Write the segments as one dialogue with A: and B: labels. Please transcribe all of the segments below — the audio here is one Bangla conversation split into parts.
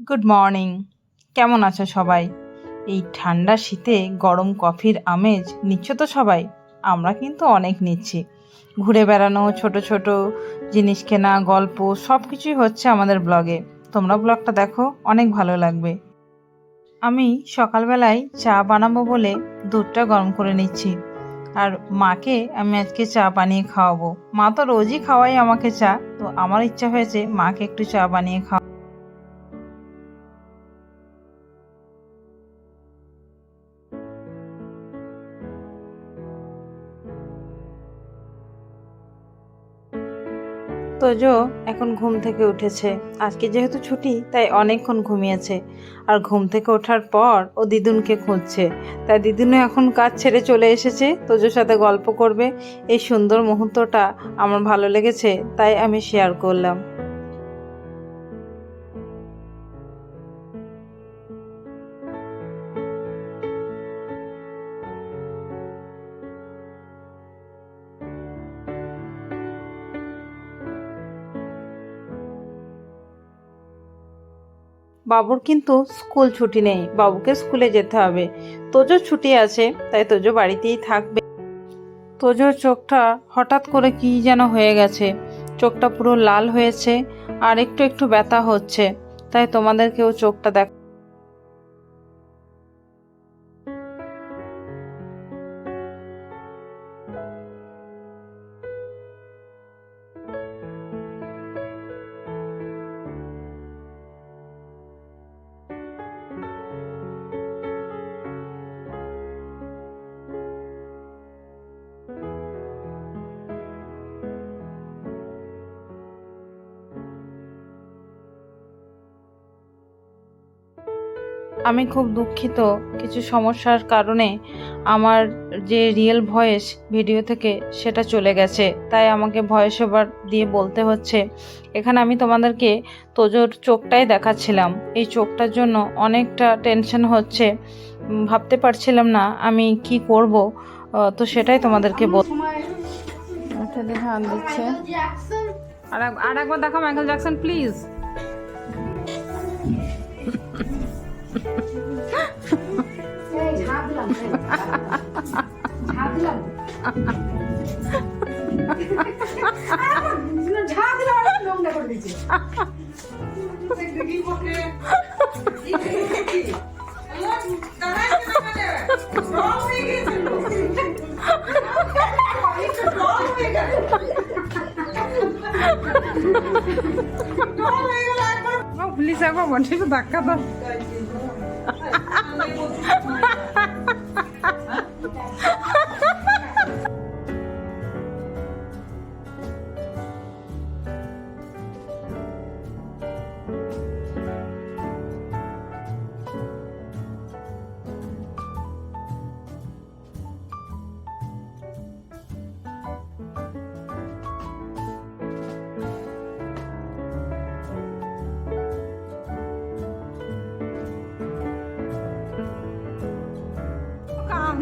A: Good morning. কেমন আছো সবাই? এই ঠান্ডা শীতে গরম কফির আমেজ নিচ্ছ তো সবাই? আমরা কিন্তু অনেক নিচ্ছি। ঘুরে বেড়ানো, ছোট ছোট জিনিস কেনা, গল্প সব কিছুই হচ্ছে আমাদের ব্লগে। তোমরা ব্লগটা দেখো, অনেক ভালো লাগবে। আমি সকালবেলায় চা বানাবো বলে দুধটা গরম করে নিচ্ছি। আর মাকে আমি আজকে চা বানিয়ে খাওয়াবো। মা তো রোজই খাওয়াই আমাকে চা, তো আমার ইচ্ছা হয়েছে মাকে একটু চা বানিয়ে খাওয়া। তোজো এখন ঘুম থেকে উঠেছে। আজকে যেহেতু ছুটি তাই অনেকক্ষণ ঘুমিয়েছে। আর ঘুম থেকে ওঠার পর ও দিদুনকে খুঁজছে। তাই দিদুনও এখন কাজ ছেড়ে চলে এসেছে তোজোর সাথে গল্প করবে। এই সুন্দর মুহূর্তটা আমার ভালো লেগেছে, তাই আমি শেয়ার করলাম। বাবুর কিন্তু স্কুল ছুটি নেই, বাবুকে স্কুলে যেতে হবে। তোজোর ছুটি আছে, তাই তোজো বাড়িতেই থাকবে। তোজোর চোখটা হঠাৎ করে কি যেন হয়ে গেছে, চোখটা পুরো লাল হয়েছে আর একটু একটু ব্যথা হচ্ছে। তাই তোমাদেরকেও চোখটা দেখ। আমি খুব দুঃখিত, কিছু সমস্যার কারণে আমার যে রিয়েল ভয়েস ভিডিও থেকে সেটা চলে গেছে, তাই আমাকে ভয়েস ওভার দিয়ে বলতে হচ্ছে। এখানে আমি তোমাদেরকে তোজোর চোখটাই দেখাচ্ছিলাম। এই চোখটার জন্য অনেকটা টেনশন হচ্ছে, ভাবতে পারছিলাম না আমি কি করব। তো সেটাই তোমাদেরকে ধ্যান দিচ্ছে। আর একবার দেখো মাইকেল জ্যাকসন প্লিজ। প্লিজ একবার বন্ধু ধাক্কা দাও।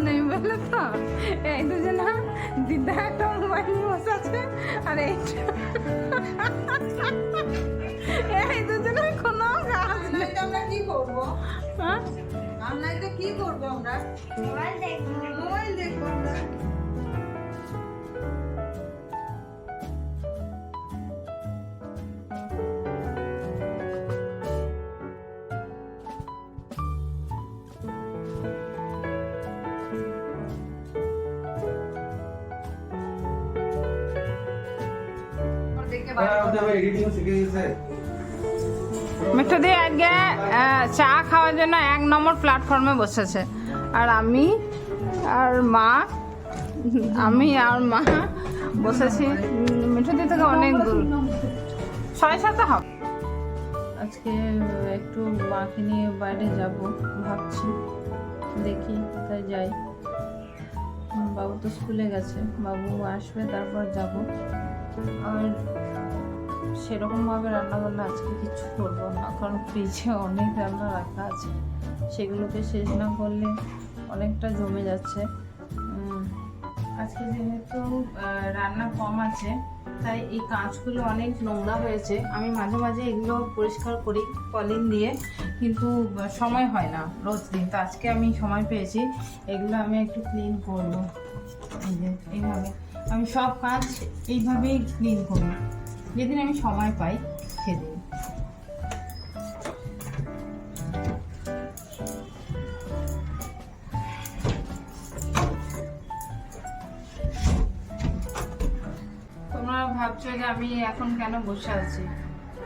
A: नहीं बोले तो এই দুজনা দিদা একটা মোবাইল নিয়ে বসে আছে আর এই দুজনের কোনো কাজ নেই। আমরা কি করবো? হ্যাঁ অনলাইনে কি করবো? আমরা মোবাইল দেখবো আমরা। মিঠু দি আজকে চা খাওয়ার জন্য 1 নম্বর প্ল্যাটফর্মে বসেছে। আর আমি আর মা বসেছি মিঠু দি থেকে অনেক দূর, 7:30 হবে। আজকে একটু মাকে নিয়ে বাইরে যাব ভাবছি, দেখি কোথায় যাই। বাবু তো স্কুলে গেছে, বাবু আসবে তারপর যাব। আর সেরকমভাবে রান্নাবান্না আজকে কিছু করবো না, কারণ ফ্রিজে অনেক রান্না রাখা আছে, সেগুলোকে শেষ না করলে অনেকটা জমে যাচ্ছে। আজকে যেহেতু রান্না কম আছে, তাই এই কাঁচগুলো অনেক নোংরা হয়েছে। আমি মাঝে মাঝে এগুলো পরিষ্কার করি পলিথিন দিয়ে, কিন্তু সময় হয় না রোজ দিন। তো আজকে আমি সময় পেয়েছি, এগুলো আমি একটু ক্লিন করবো। এই যে এইভাবে আমি সব কাজ এইভাবেই ক্লিন করি, যেদিন আমি সময় পাই সেদিন। তোমরা ভাবছো যে আমি এখন কেন বসে আছি।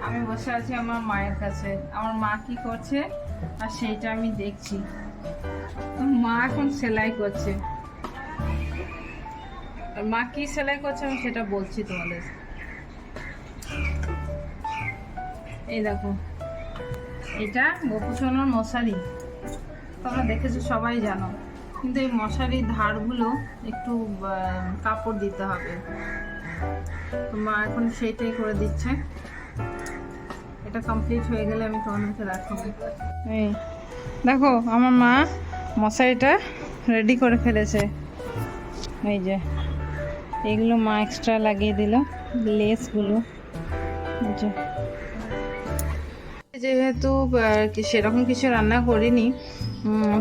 A: আমি বসে আছি আমার মায়ের কাছে। আমার মা কি করছে আর সেইটা আমি দেখছি। মা এখন সেলাই করছে। আর মা কি সেলাই করছে আমি সেটা বলছি তোমাদের। এই দেখো, এটা গোপুসোনার মশারি, তোমরা দেখেছো সবাই জানো, কিন্তু এই মশারির ধারগুলো একটু কাপড় দিতে হবে। তো মা এখন সেইটাই করে দিচ্ছে। এটা কমপ্লিট হয়ে গেলে আমি তোমাদেরকে দেখাবো। এই দেখো আমার মা মশারিটা রেডি করে ফেলেছে। এই যে এগুলো মা এক্সট্রা লাগিয়ে দিল, লেসগুলো। যেহেতু সেরকম কিছু রান্না করিনি,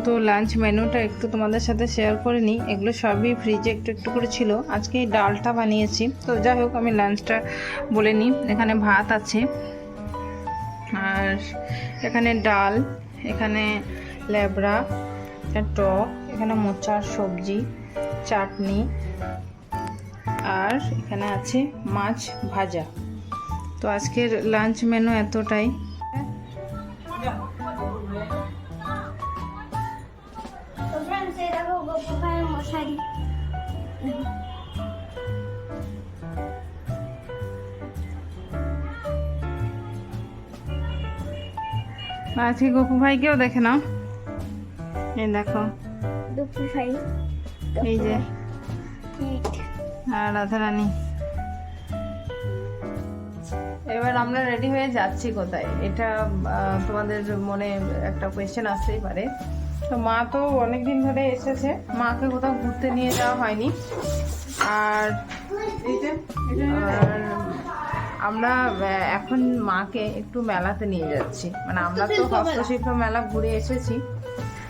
A: তো লাঞ্চ মেনুটা একটু তোমাদের সাথে শেয়ার করে নিই। এগুলো সবই ফ্রিজে একটু একটু করে ছিল। আজকে এই ডালটা বানিয়েছি। তো যাই হোক, আমি লাঞ্চটা বলে নিই। এখানে ভাত আছে, আর এখানে ডাল, এখানে লেবড়া, টক, এখানে মোচার সবজি, চাটনি, আর এখানে আছে মাছ ভাজা। তো আজকের লাঞ্চ মেনু এতটাই। আজকে গপু ভাইকেও দেখে নাও। এই দেখো গপু ভাই, এই যে আর রাধা রানী। এবার আমরা রেডি হয়ে যাচ্ছি কোথায়, এটা তোমাদের মনে একটা কোয়েশ্চেন আসতেই পারে। তো মা তো অনেকদিন ধরে এসেছে, মাকে কোথাও ঘুরতে নিয়ে যাওয়া হয়নি। আর আমরা এখন মাকে একটু মেলাতে নিয়ে যাচ্ছি। মানে আমরা তো হস্তশিল্প মেলা ঘুরে এসেছি,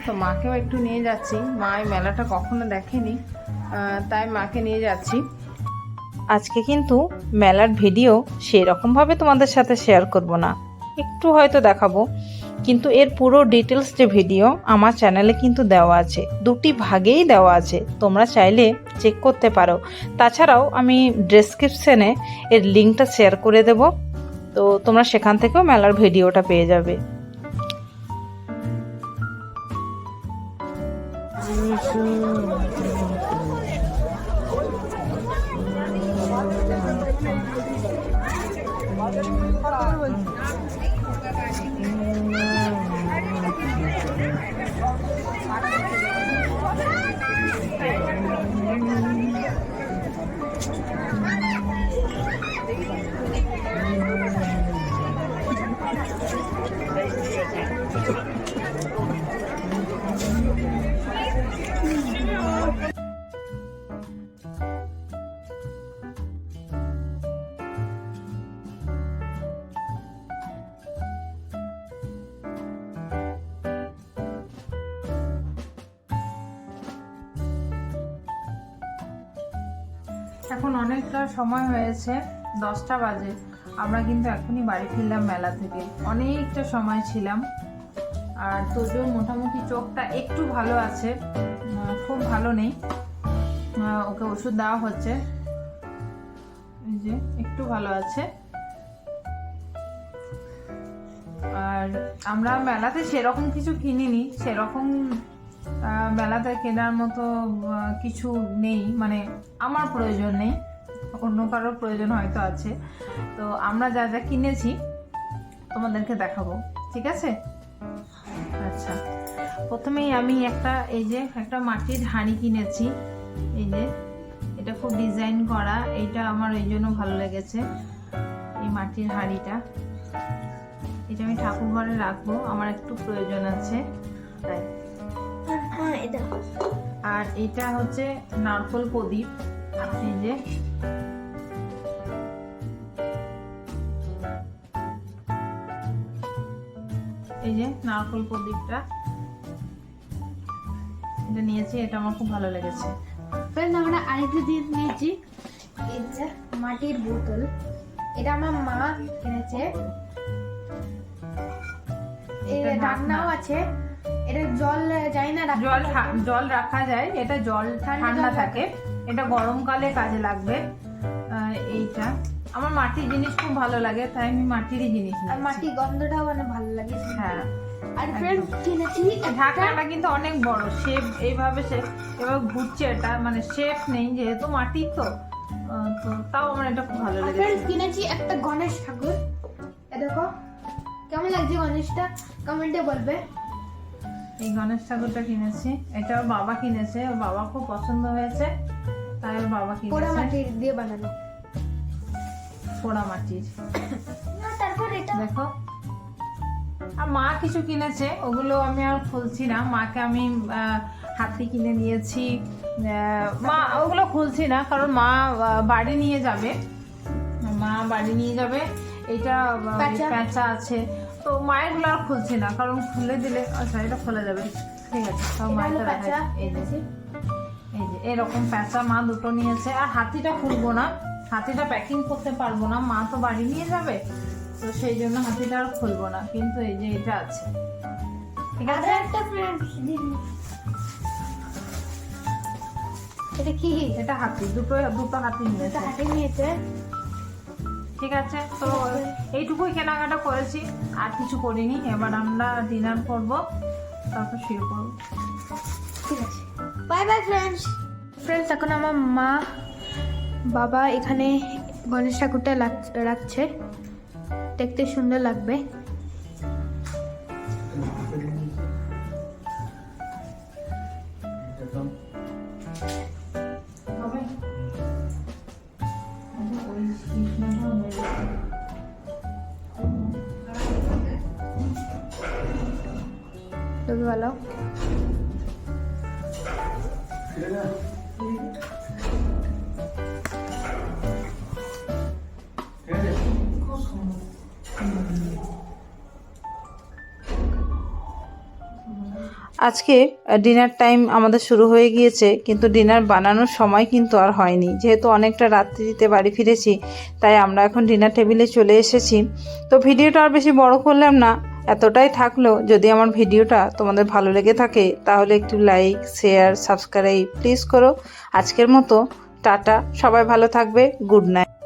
A: তো মাকেও একটু নিয়ে যাচ্ছি। মা এই মেলাটা কখনো দেখেনি, তাই মাকে নিয়ে যাচ্ছি। আজকে কিন্তু মেলার ভিডিও সেরকমভাবে তোমাদের সাথে শেয়ার করব না, একটু হয়তো দেখাবো, কিন্তু এর পুরো ডিটেলস যে ভিডিও আমার চ্যানেলে কিন্তু দেওয়া আছে, দুটি ভাগেই দেওয়া আছে, তোমরা চাইলে চেক করতে পারো। তাছাড়াও আমি ডেসক্রিপশনে এর লিঙ্কটা শেয়ার করে দেব, তো তোমরা সেখান থেকেও মেলার ভিডিওটা পেয়ে যাবে। এখন অনেকটা সময় হয়েছে, 10টা বাজে। আমরা কিন্তু এখনই বাড়ি ফিরলাম মেলা থেকে। অনেকটা সময় ছিলাম। আর তোজোর মোটামুটি চোখটা একটু ভালো আছে, খুব ভালো নেই, ওকে ওষুধ দেওয়া হচ্ছে। এই যে একটু ভালো আছে। আর আমরা মেলাতে সেরকম কিছু কিনিনি, সেরকম মেলাতে কেনার মতো কিছু নেই, মানে আমার প্রয়োজন নেই, অন্য কারোর প্রয়োজন হয়তো আছে। তো আমরা যা যা কিনেছি তোমাদেরকে দেখাবো, ঠিক আছে? আচ্ছা, প্রথমেই আমি এই যে একটা মাটির হাঁড়ি কিনেছি। এই যে এটা খুব ডিজাইন করা, এইটা আমার এই জন্য ভালো লেগেছে। এই মাটির হাঁড়িটা, এটা আমি ঠাকুর ঘরে রাখবো, আমার একটু প্রয়োজন আছে তাই। আর এটা হচ্ছে নারকোল প্রদীপ। এই যে এই যে নারকেল প্রদীপটা এটা নিয়েছি, এটা আমার খুব ভালো লেগেছে।
B: ফ্রেন্ড আমরা আরেকটা জিনিস নিয়েছি, এই যে মাটির বোতল, এটা আমার মা কিনেছে। এই ঢাকনাও আছে, এটা জল যায় না,
A: জল রাখা যায়, এটা জল ঠান্ডা থাকে, এটা গরমকালে কাজে লাগবে। এইটা আমার মাটির জিনিস খুব ভালো লাগে, তাই আমি মাটিরই জিনিস নিই।
B: আর মাটির গন্ধটাও অনেক ভালো লাগে।
A: হ্যাঁ,
B: আর ফ্রেন্ড কিনেছি
A: ঢাকনাটা কিন্তু অনেক বড়, শেপ এইভাবে এবার ঘুরছে, এটা মানে শেপ নেই যেহেতু মাটি, তো তাও আমার এটা খুব ভালো লেগেছে।
B: ফ্রেন্ড কিনেছি একটা গণেশ ঠাকুর, এ দেখো কেমন লাগছে গণেশটা, কমেন্টে বলবে।
A: এই গণেশ ঠাকুরটা কিনেছি, এটা ওর বাবা কিনেছে, ওর বাবা খুব পছন্দ হয়েছে, তাই ওর বাবা কিনেছে।
B: পোড়া মাটির দিয়ে বানানো,
A: পোড়া মাটির।
B: তারপর এটা
A: দেখো, আর মা কিছু কিনেছে, ওগুলো আমি আর খুলছি না। মাকে আমি হাতি কিনে দিয়েছি, মা ওগুলো খুলছি না, কারণ মা বাড়ি নিয়ে যাবে, এইটা প্যাঁচা আছে, তো মায়ের গুলো আর খুলছি না, কারণ খুলে দিলে আচ্ছা এটা খোলা যাবে, ঠিক আছে। তাও মায়ের এই যে এরকম প্যাঁচা মা দুটো নিয়েছে। আর হাতিটা খুলবো না, হাতিটা প্যাকিং করতে পারবো না, মা তো বাড়ি নিয়ে যাবে, তো সেই জন্য হাতিটা আর খুলবো না। কিন্তু এই যে এটা আছে, ঠিক আছে।
B: একটা ফ্রেন্ড এটা কি,
A: এটা হাতি, দুটো হাতি নিয়েছে,
B: হাতে নিয়েছে,
A: ঠিক আছে। তো এইটুকুই কেনাকাটা করেছি, আর কিছু করিনি। এবার আমরা ডিনার করব, তারপর শুয়ে পড়বো,
B: ঠিক আছে। বাই বাই ফ্রেন্ডস, এখন আমার মা বাবা এখানে গণেশ ঠাকুরটা রাখছে, দেখতে সুন্দর লাগবে। ভালো
A: আজকে ডিনার টাইম আমাদের শুরু হয়ে গিয়েছে, কিন্তু ডিনার বানানোর সময় কিন্তু আর হয়নি, যেহেতু অনেকটা রাত্রিতে বাড়ি ফিরেছি, তাই আমরা এখন ডিনার টেবিলে চলে এসেছি। তো ভিডিওটা আর বেশি বড় করলাম না, এতটাই থাকলো। যদি আমার ভিডিওটা তোমাদের ভালো লেগে থাকে তাহলে একটু লাইক, শেয়ার, সাবস্ক্রাইব প্লিজ করো। আজকের মতো টাটা, সবাই ভালো থাকবে, গুড নাইট।